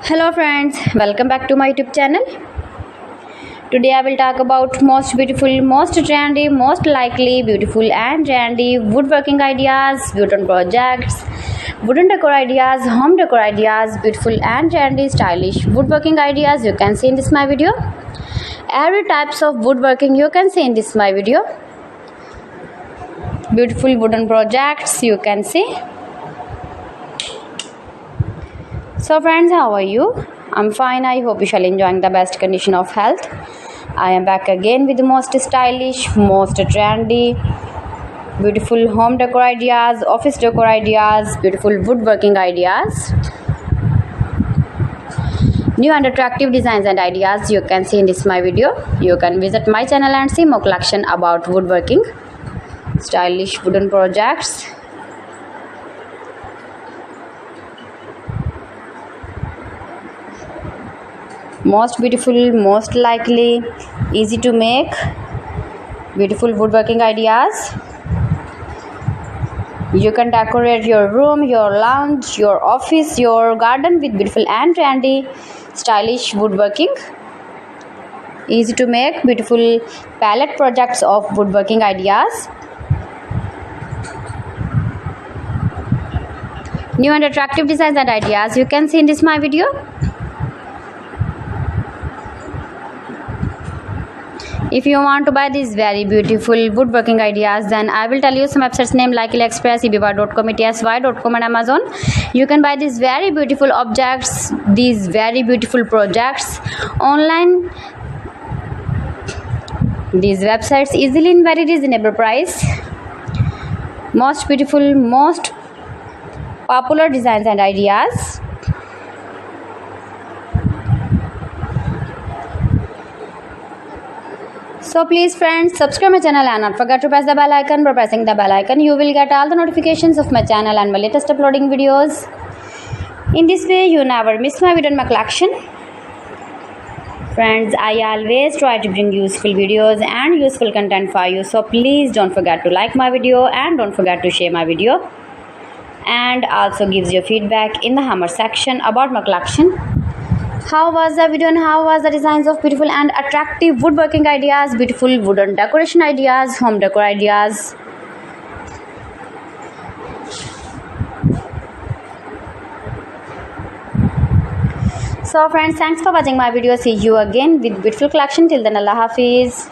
Hello friends, welcome back to my YouTube channel. Today I will talk about most beautiful, most trendy, most likely beautiful and trendy woodworking ideas, wooden projects, wooden decor ideas, home decor ideas, beautiful and trendy stylish woodworking ideas you can see in this my video. Every types of woodworking you can see in this my video. Beautiful wooden projects you can see. So friends, how are you? I'm fine. I hope you shall enjoying the best condition of health. I am back again with the most stylish, most trendy, beautiful home decor ideas, office decor ideas, beautiful woodworking ideas, new and attractive designs and ideas you can see in this my video. You can visit my channel and see more collection about woodworking, stylish wooden projects. Most beautiful, most likely, easy to make, beautiful woodworking ideas. You can decorate your room, your lounge, your office, your garden with beautiful and trendy, stylish woodworking. Easy to make, beautiful palette projects of woodworking ideas. New and attractive designs and ideas you can see in this my video. If you want to buy these very beautiful woodworking ideas, then I will tell you some websites name like AliExpress, eBay.com, ETSY.com and Amazon. You can buy these very beautiful objects, these very beautiful projects online. These websites easily in very reasonable price. Most beautiful, most popular designs and ideas. So please friends, subscribe my channel and not forget to press the bell icon. By pressing the bell icon, you will get all the notifications of my channel and my latest uploading videos. In this way, you never miss my video in my collection. Friends, I always try to bring useful videos and useful content for you. So please don't forget to like my video and don't forget to share my video. And also gives your feedback in the hammer section about my collection. How was the video and how was the designs of beautiful and attractive woodworking ideas, beautiful wooden decoration ideas, home decor ideas. So friends, thanks for watching my video. See you again with beautiful collection. Till then, Allah Hafiz.